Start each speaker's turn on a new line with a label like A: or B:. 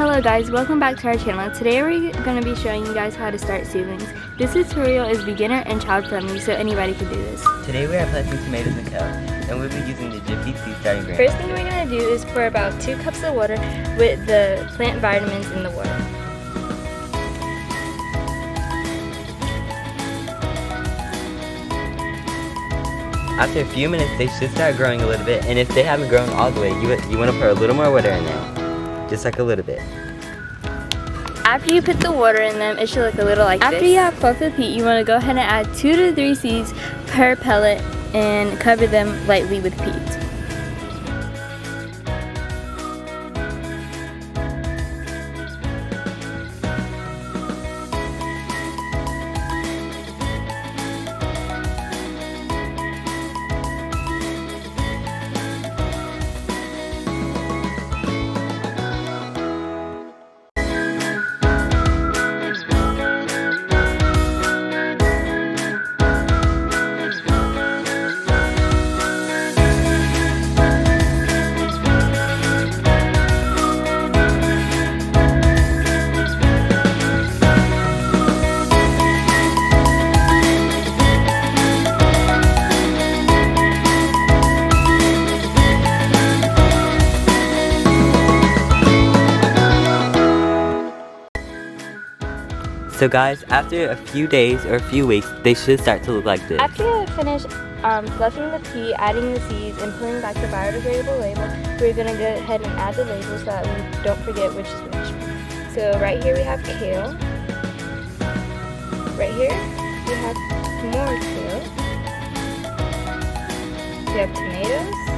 A: Hello guys, welcome back to our channel. Today we're going to be showing you guys how to start seedlings. This tutorial is beginner and child friendly, so anybody can do this.
B: Today we are planting tomatoes and kale, and we'll be using the Jiffy Seed starting ground.
A: First thing we're going to do is pour about 2 cups of water with the plant vitamins in the water.
B: After a few minutes, they should start growing a little bit, and if they haven't grown all the way, you want to pour a little more water in there, just like a little bit.
A: After you put the water in them, it should look a little like this. After you have fluffed the peat, you want to go ahead and add 2 to 3 seeds per pellet and cover them lightly with peat.
B: So guys, after a few days or a few weeks, they should start to look like this.
A: After you finish fluffing the peat, adding the seeds, and pulling back the biodegradable label, we're going to go ahead and add the label so that we don't forget which is which. So right here we have kale. Right here we have more kale. We have tomatoes.